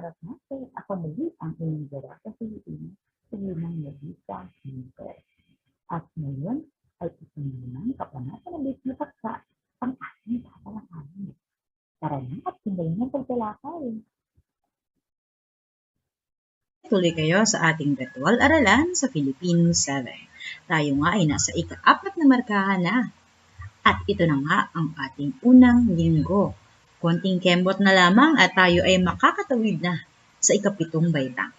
harap natin, ako muli ang inyong dalawa sa Pilipinas, Silinang Nagisa Hinto. At ngayon ay isang naman kapanatan ng na paksa ang ating tatalakayin. Tara na at sindayin ng pagtalakay. Tuloy kayo sa ating virtual aralan sa Philippine 7. Tayo nga ay nasa ika-4 na markahan na. At ito na nga ang ating unang linggo. Konting kembot na lamang at tayo ay makakatawid na sa ika-7 baitang.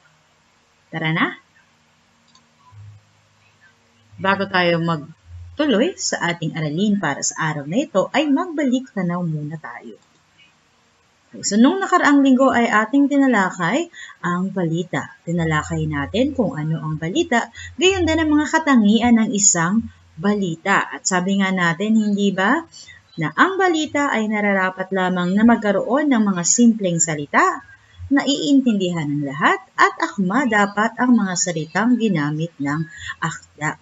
Tara na! Bago tayo magtuloy sa ating aralin para sa araw na ito, ay magbalik tanaw muna tayo. So, nung nakaraang linggo ay ating tinalakay ang balita. Tinalakay natin kung ano ang balita, gayon din ang mga katangian ng isang balita. At sabi nga natin, hindi ba, na ang balita ay nararapat lamang na magkaroon ng mga simpleng salita na iintindihan ng lahat at akma dapat ang mga salitang ginamit ng akda.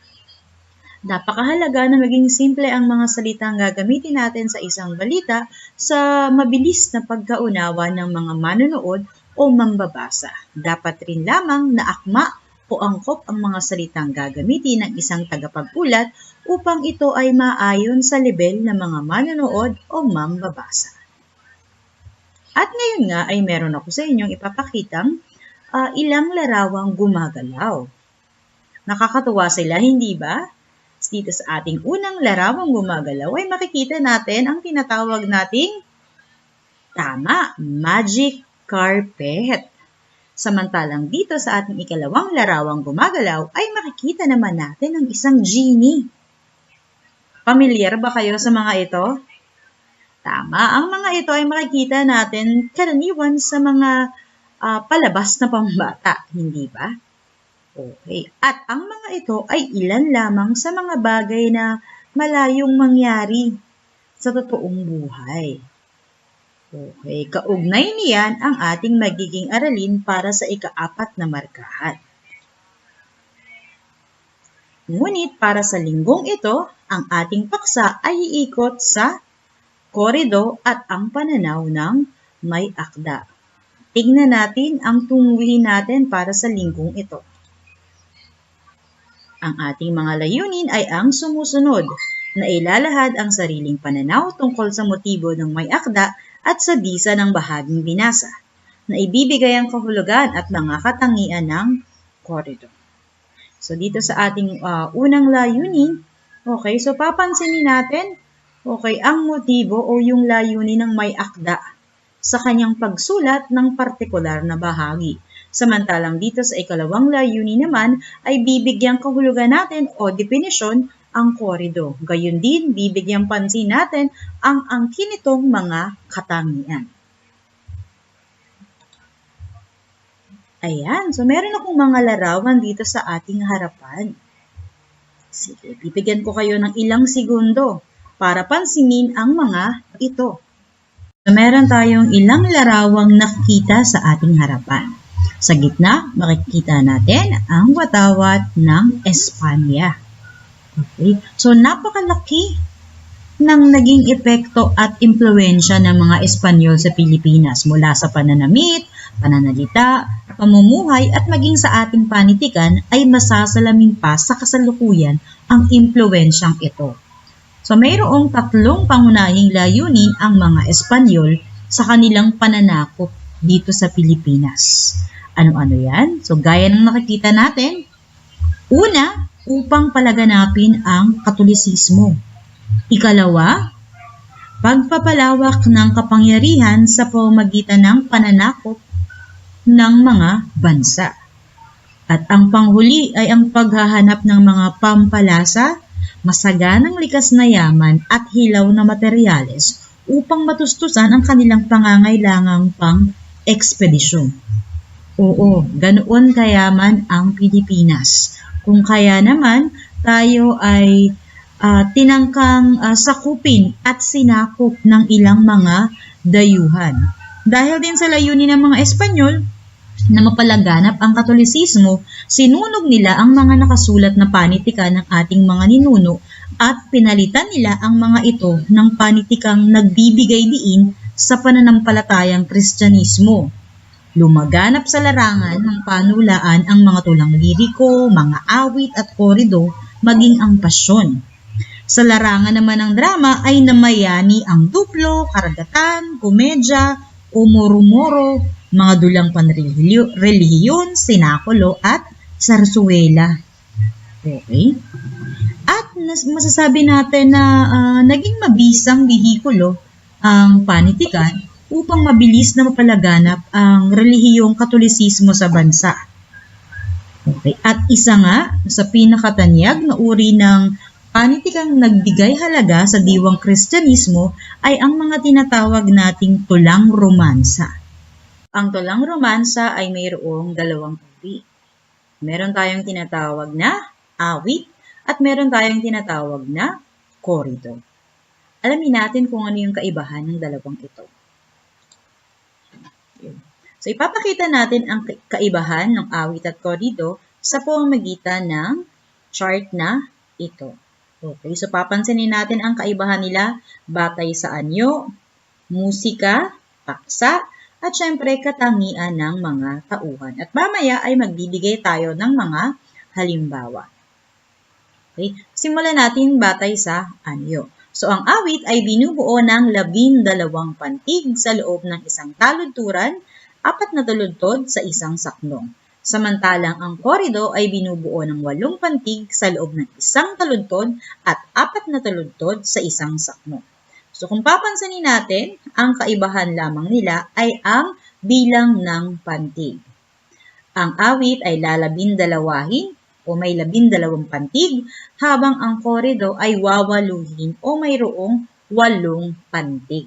Napakahalaga na maging simple ang mga salitang gagamitin natin sa isang balita sa mabilis na pagkaunawa ng mga manonood o mambabasa. Dapat rin lamang na akma o angkop ang mga salitang gagamitin ng isang tagapag-ulat upang ito ay maayon sa level ng mga manonood o mambabasa. At ngayon nga ay meron ako sa inyong ipapakitang ilang larawang gumagalaw. Nakakatuwa sila, hindi ba? Dito sa ating unang larawang gumagalaw ay makikita natin ang tinatawag nating magic carpet. Samantalang dito sa ating ikalawang larawang gumagalaw ay makikita naman natin ang isang genie. Pamilyar ba kayo sa mga ito? Tama, ang mga ito ay makikita natin karaniwan sa mga palabas na pambata, hindi ba? Okay. At ang mga ito ay ilan lamang sa mga bagay na malayong mangyari sa totoong buhay. Okay. Kaugnay niyan ang ating magiging aralin para sa ika-4 na markahan. Ngunit para sa linggong ito, ang ating paksa ay iikot sa korido at ang pananaw ng may akda. Tingnan natin ang tunguhin natin para sa linggong ito. Ang ating mga layunin ay ang sumusunod, na ilalahad ang sariling pananaw tungkol sa motibo ng may akda at sa bisa ng bahaging binasa, na ibibigay ang kahulugan at mga katangian ng korido. So dito sa ating unang layunin, okay, so papansinin natin, okay, ang motibo o yung layunin ng may akda sa kanyang pagsulat ng partikular na bahagi. Samantalang dito sa ikalawang layunin naman ay bibigyang kahulugan natin o definisyon ang korido. Gayon din, bibigyang pansin natin ang angkin nitong mga katangian. Ayan, so meron akong mga larawan dito sa ating harapan. Sige, bibigyan ko kayo ng ilang segundo para pansinin ang mga ito. So meron tayong ilang larawang nakikita sa ating harapan. Sa gitna, makikita natin ang watawat ng Espanya. Okay. So, napakalaki ng naging epekto at impluensya ng mga Espanyol sa Pilipinas mula sa pananamit, pananalita, pamumuhay at maging sa ating panitikan ay masasalamin pa sa kasalukuyan ang impluensyang ito. So, mayroong 3 pangunahing layunin ang mga Espanyol sa kanilang pananakop dito sa Pilipinas. Ano-ano yan? So, gaya ng nakikita natin, una, upang palaganapin ang Katolisismo. Ikalawa, pagpapalawak ng kapangyarihan sa pamamagitan ng pananakop ng mga bansa. At ang panghuli ay ang paghahanap ng mga pampalasa, masaganang likas na yaman at hilaw na materyales upang matustusan ang kanilang pangangailangang pang-ekspedisyon. Oo, ganoon kayaman ang Pilipinas. Kung kaya naman, tayo ay tinangkang sakupin at sinakop ng ilang mga dayuhan. Dahil din sa layunin ng mga Espanyol na mapalaganap ang Katolisismo, sinunog nila ang mga nakasulat na panitikan ng ating mga ninuno at pinalitan nila ang mga ito ng panitikang nagbibigay diin sa pananampalatayang Kristyanismo. Lumaganap sa larangan ng panulaan ang mga tulang liriko, mga awit at korido, maging ang pasyon. Sa larangan naman ng drama ay namayani ang duplo, karagatan, komedya, umuro-moro, mga dulang panrelihiyon, sinakulo at sarsuela. Okay? At masasabi natin na naging mabisang bihikulo ang panitikan upang mabilis na mapalaganap ang relihiyong Katolisismo sa bansa. Okay. At isa nga sa pinakatanyag na uri ng panitikang nagbigay halaga sa diwang Kristyanismo ay ang mga tinatawag nating tulang romansa. Ang tulang romansa ay mayroong dalawang uri. Meron tayong tinatawag na awit at meron tayong tinatawag na korido. Alamin natin kung ano yung kaibahan ng dalawang ito. So, ipapakita natin ang kaibahan ng awit at korido sa pamamagitan ng chart na ito. Okay, so papansinin natin ang kaibahan nila batay sa anyo, musika, paksa, at syempre katangian ng mga tauhan. At mamaya ay magbibigay tayo ng mga halimbawa. Okay, simulan natin batay sa anyo. So, ang awit ay binubuo ng 12 pantig sa loob ng isang taludturan, 4 na taludtod sa isang saknong. Samantalang ang korido ay binubuo ng 8 pantig sa loob ng isang taludtod at 4 na taludtod sa isang saknong. So kung papansinin natin, ang kaibahan lamang nila ay ang bilang ng pantig. Ang awit ay lalabindalawahin o may 12 pantig, habang ang korido ay wawaluhin o mayroong 8 pantig.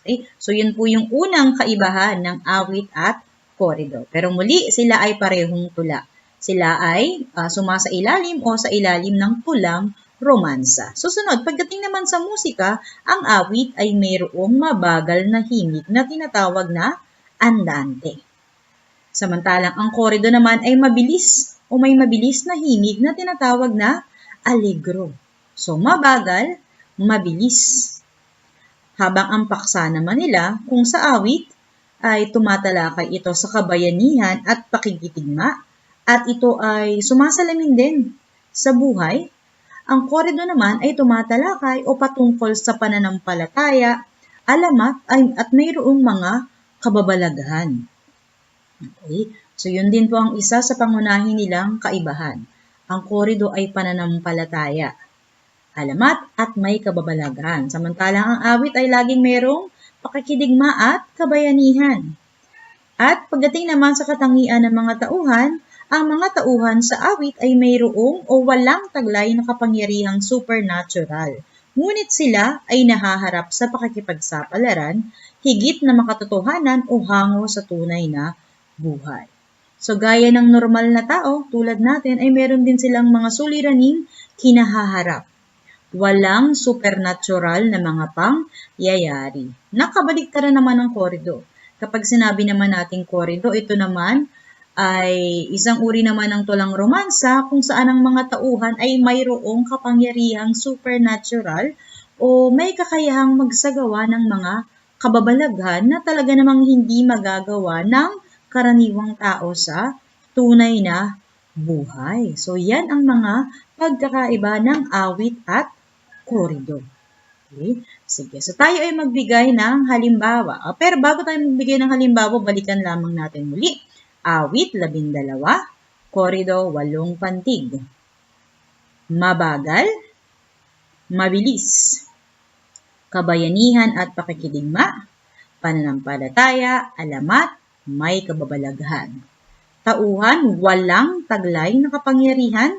Okay? So, yun po yung unang kaibahan ng awit at korido. Pero muli, sila ay parehong tula. Sila ay sumasailalim o sa ilalim ng tulang romansa. Susunod, pagdating naman sa musika, ang awit ay mayroong mabagal na himig na tinatawag na andante. Samantalang ang korido naman ay mabilis o may mabilis na himig na tinatawag na allegro. So, mabagal, mabilis. Habang ang paksa naman nila, kung sa awit, ay tumatalakay ito sa kabayanihan at pakikitigma, at ito ay sumasalamin din sa buhay. Ang korido naman ay tumatalakay o patungkol sa pananampalataya, alamat at mayroong mga kababalaghan. Okay? So, yun din po ang isa sa pangunahin nilang kaibahan. Ang korido ay pananampalataya, alamat at may kababalaghan. Samantalang ang awit ay laging mayroong pakikidigma at kabayanihan. At pagdating naman sa katangian ng mga tauhan, ang mga tauhan sa awit ay mayroong o walang taglay na kapangyarihang supernatural. Ngunit sila ay nahaharap sa pakikipagsapalaran, higit na makatotohanan o hango sa tunay na buhay. So gaya ng normal na tao, tulad natin, ay meron din silang mga suliraning kinahaharap. Walang supernatural na mga pangyayari. Nakabaliktaran naman ang korido. Kapag sinabi naman nating korido, ito naman ay isang uri naman ng tulang romansa kung saan ang mga tauhan ay mayroong kapangyarihang supernatural o may kakayahang magsagawa ng mga kababalaghan na talaga namang hindi magagawa ng karaniwang tao sa tunay na buhay. So, yan ang mga pagkakaiba ng awit at korido. Okay? Sige. So, tayo ay magbigay ng halimbawa. Pero bago tayo magbigay ng halimbawa, balikan lamang natin muli. Awit, 12. Korido, 8 pantig. Mabagal, mabilis. Kabayanihan at pakikidigma. Pananampalataya, alamat, may kababalaghan. Tauhan, walang taglay na kapangyarihan.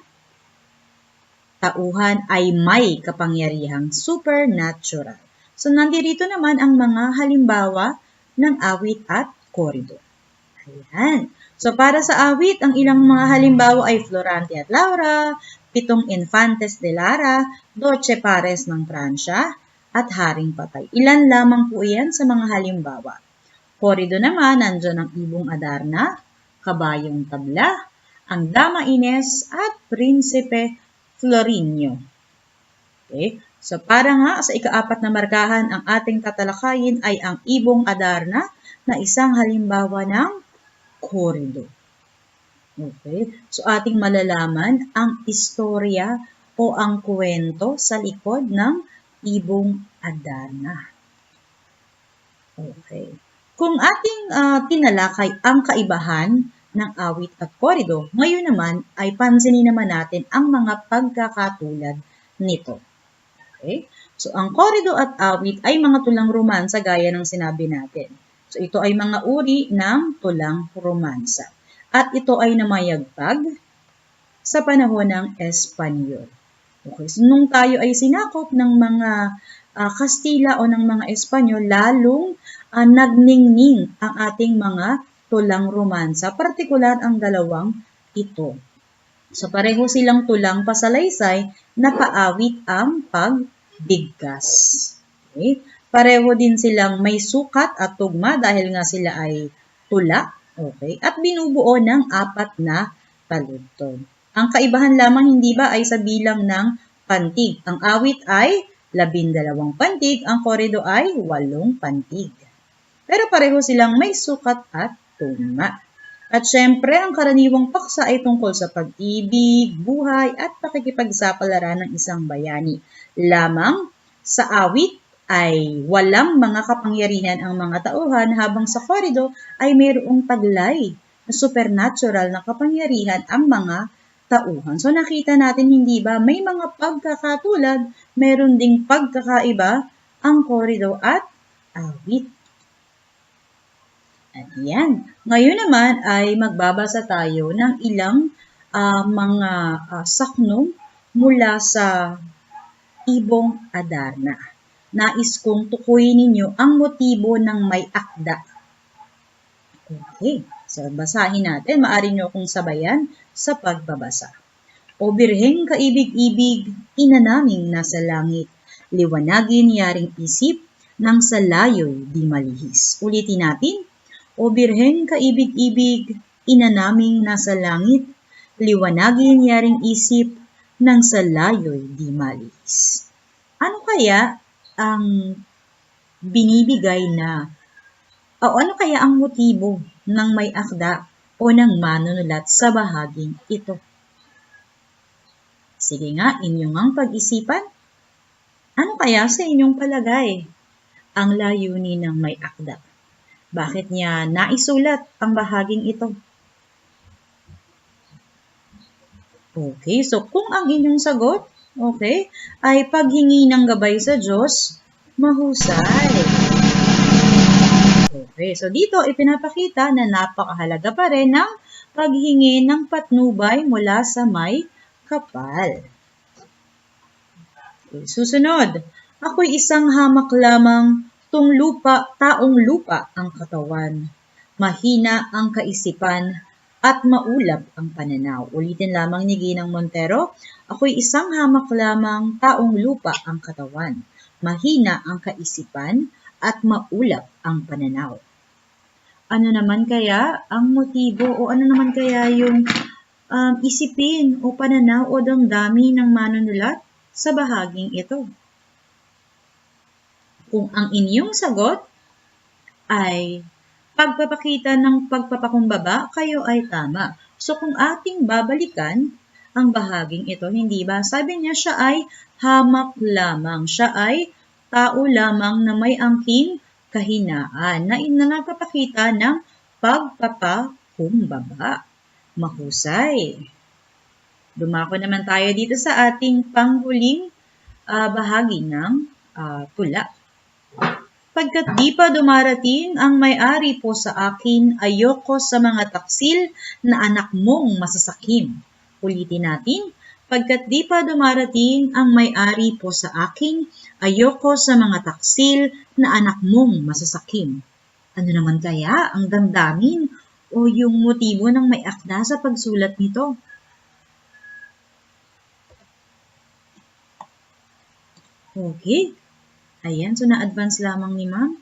Tauhan ay may kapangyarihang supernatural. So, nandirito naman ang mga halimbawa ng awit at korido. Ayan. So, para sa awit, ang ilang mga halimbawa ay Florante at Laura, 7 Infantes de Lara, 12 Pares ng Pransya, at Haring Patay. Ilan lamang po iyan sa mga halimbawa. Korido naman, nandiyan ang Ibong Adarna, Kabayong Tabla, ang Dama Ines, at Prinsipe Florinio. Okay? So, para nga sa ika-4 na markahan, ang ating tatalakayin ay ang Ibong Adarna na isang halimbawa ng korido. Okay? So, ating malalaman ang istorya o ang kwento sa likod ng Ibong Adarna. Okay. Kung ating tinalakay ang kaibahan ng awit at korido, ngayon naman ay pansinin naman natin ang mga pagkakatulad nito. Okay? So, ang korido at awit ay mga tulang romansa gaya ng sinabi natin. So, ito ay mga uri ng tulang romansa. At ito ay namayagpag sa panahon ng Espanyol. Okay, so nung tayo ay sinakop ng mga Kastila o ng mga Espanyol, lalong nagningning ang ating mga tulang romansa, partikular ang dalawang ito. So pareho silang tulang pasalaysay na paawit ang pagbigkas. Okay? Pareho din silang may sukat at tugma dahil nga sila ay tula. Okay? At binubuo ng 4 na taludtod. Ang kaibahan lamang hindi ba ay sa bilang ng pantig. Ang awit ay 12 pantig, ang korido ay 8 pantig. Pero pareho silang may sukat at tugma. At syempre, ang karaniwang paksa ay tungkol sa pag-ibig, buhay, at pakikipagsapalaran ng isang bayani. Lamang sa awit ay walang mga kapangyarihan ang mga tauhan, habang sa korido ay mayroong taglay na supernatural na kapangyarihan ang mga tauhan. So nakita natin, hindi ba, may mga pagkakatulad, meron ding pagkakaiba ang korido at awit. At yan. Ngayon naman ay magbabasa tayo ng ilang mga saknong mula sa Ibong Adarna. Nais kong tukuyin ninyo ang motibo ng may akda. Okay. So, basahin natin. Maaari nyo akong sabayan sa pagbabasa. O birheng kaibig-ibig, ina naming nasa langit, liwanagin yaring isip, nang sa layo'y di malihis. Ulitin natin. O birheng kaibig-ibig, ina naming nasa langit, liwanagin yaring isip, nang sa layo'y di malihis. Ano kaya ang binibigay na, o ano kaya ang motibo ng may akda o ng manunulat sa bahaging ito? Sige nga, inyong ang pag-isipan. Ano kaya sa inyong palagay ang layunin ng may akda? Bakit niya naisulat ang bahaging ito? Okay, so kung ang inyong sagot, okay, ay paghingi ng gabay sa Diyos, mahusay. Okay, so dito ipinapakita na napakahalaga pa rin ng paghingi ng patnubay mula sa may kapal. Okay, susunod, ako'y isang hamak lamang, taong lupa ang katawan, mahina ang kaisipan, at maulap ang pananaw. Ulitin lamang ni Ginang Montero, ako'y isang hamak lamang, taong lupa ang katawan, mahina ang kaisipan, at maulap ang pananaw. Ano naman kaya ang motibo o ano naman kaya yung isipin o pananaw o damdamin ng manunulat sa bahaging ito? Kung ang inyong sagot ay pagpapakita ng pagpapakumbaba, kayo ay tama. So kung ating babalikan ang bahaging ito, hindi ba? Sabi niya siya ay hamak lamang. Siya ay tao lamang na may angking kahinaan na nagpapakita ng pagpapakumbaba. Mahusay. Dumako naman tayo dito sa ating panghuling bahagi ng tula. Pagkat di pa dumarating ang may-ari po sa akin, ayoko sa mga taksil na anak mong masasakim. Ulitin natin. Pagkat di pa dumarating ang may-ari po sa akin, ayoko sa mga taksil na anak mong masasakim. Ano naman kaya ang damdamin o yung motibo ng may akda sa pagsulat nito? Okay. Ayan, so na-advance lamang ni ma'am.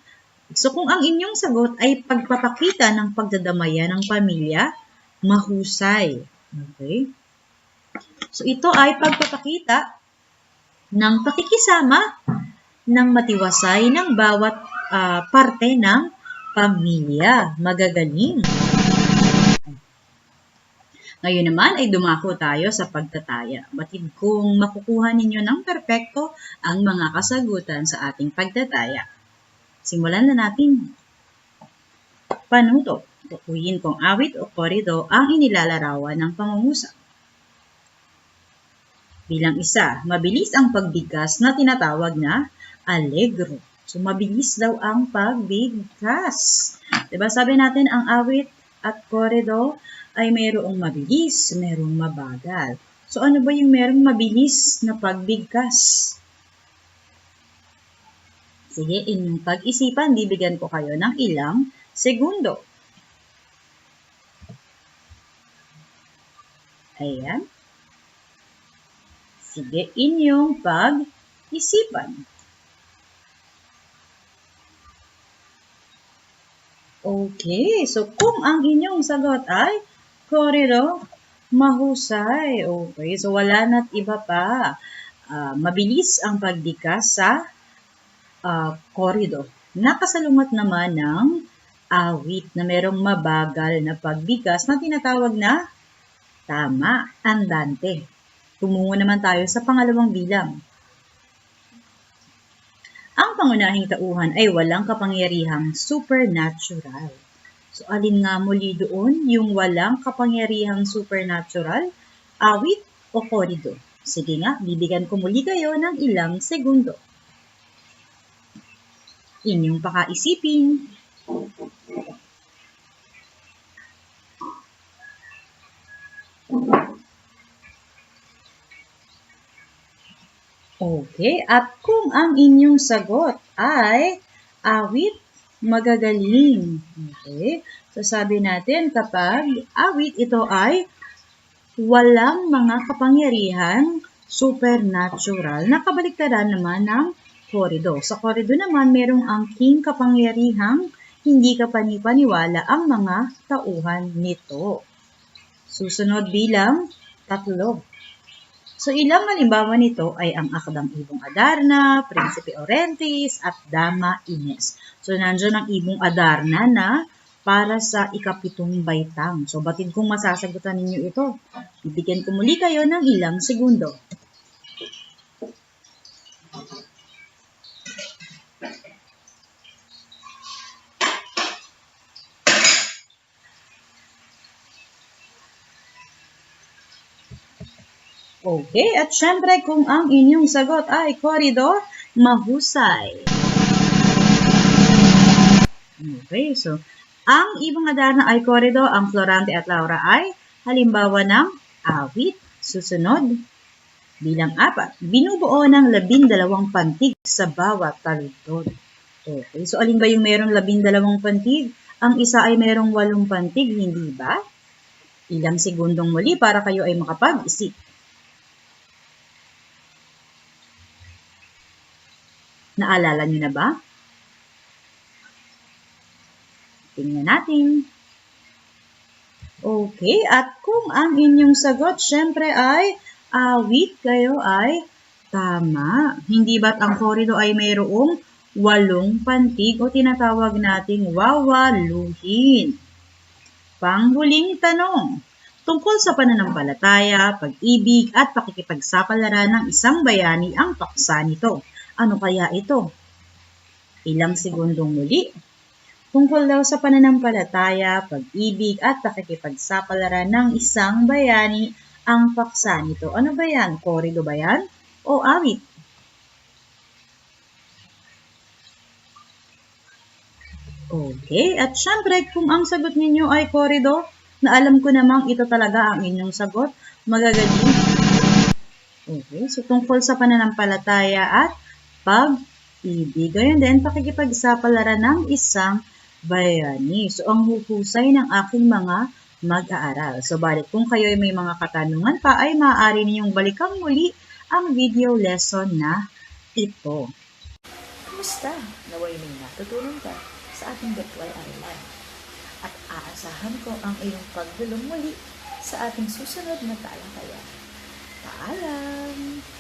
So kung ang inyong sagot ay pagpapakita ng pagdadamaya ng pamilya, mahusay. Okay? So ito ay pagpapakita ng pakikisama ng matiwasay ng bawat parte ng pamilya. Magagaling. Ngayon naman ay dumako tayo sa pagtataya. Batid kung makukuha ninyo ng perpekto ang mga kasagutan sa ating pagtataya. Simulan na natin. Panuto. Tukuyin kung awit o korido ang inilalarawan ng pangungusap. Bilang isa, mabilis ang pagbigkas na tinatawag na allegro. So, mabilis daw ang pagbigkas. Diba? Sabi natin, ang awit at korido ay mayroong mabilis, mayroong mabagal. So, ano ba yung mayroong mabilis na pagbigkas? Sige, inyong pag-isipan, bibigyan ko kayo ng ilang segundo. Ayan. Sige, inyong pag-isipan. Okay, so kung ang inyong sagot ay korido, mahusay. Okay, so wala na't iba pa. Mabilis ang pagbigkas sa korido. Nakasalungat naman ng awit na merong mabagal na pagbigkas na tinatawag na tama, andante. Tumungo naman tayo sa pangalawang bilang. Ang pangunahing tauhan ay walang kapangyarihang supernatural. So, alin nga muli doon yung walang kapangyarihang supernatural, awit o korido? Sige nga, bibigyan ko muli kayo ng ilang segundo. Inyong pakaisipin. Okay, at kung ang inyong sagot ay awit, magagaling. Okay, so sabi natin kapag awit ito ay walang mga kapangyarihan supernatural, nakabaliktaran naman ng korido. Sa korido naman, merong angking kapangyarihang hindi kapanipaniwala ang mga tauhan nito. Susunod bilang 3. So, ilang halimbawa nito ay ang akdang Ibong Adarna, Prinsipe Orestes, at Dama Ines. So, nandiyan ang Ibong Adarna na para sa ika-7 baitang. So, batid kung masasagutan ninyo ito. Bibigyan ko muli kayo ng ilang segundo. Okay, at syempre kung ang inyong sagot ay korido, mahusay. Okay, so ang Ibong Adarna ay korido, ang Florante at Laura ay halimbawa ng awit. Susunod, bilang 4, binubuo ng 12 pantig sa bawat taludtod. Okay, so alin ba yung merong 12 pantig? Ang isa ay merong 8 pantig, hindi ba? Ilang segundong muli para kayo ay makapag-isip. Naalala niyo na ba? Tingnan natin. Okay, at kung ang inyong sagot syempre ay awit, kayo ay tama. Hindi ba't ang korido ay mayroong 8 pantig o tinatawag nating wawaluhin? Panghuling tanong. Tungkol sa pananampalataya, pag-ibig at pakikipagsapalaran ng isang bayani ang paksa nito. Ano kaya ito? Ilang segundong muli. Tungkol daw sa pananampalataya, pag-ibig at pakikipagsapalaran ng isang bayani ang paksa nito. Ano ba yan? Korido ba yan? O awit? Okay, at syempre kung ang sagot ninyo ay korido, na alam ko namang ito talaga ang inyong sagot, magagaling. Okay, so tungkol sa pananampalataya at pag-ibig. Gayon din, pakikipagsapalaran ng isang bayani. So, ang huhusay ng aking mga mag-aaral. So, balik kung kayo ay may mga katanungan pa, ay maaari ninyong balikan muli ang video lesson na ito. Kumusta? Naway may natutunan ka sa ating virtual aralan. At aasahan ko ang iyong pagdulong muli sa ating susunod na talakayan. Paalam!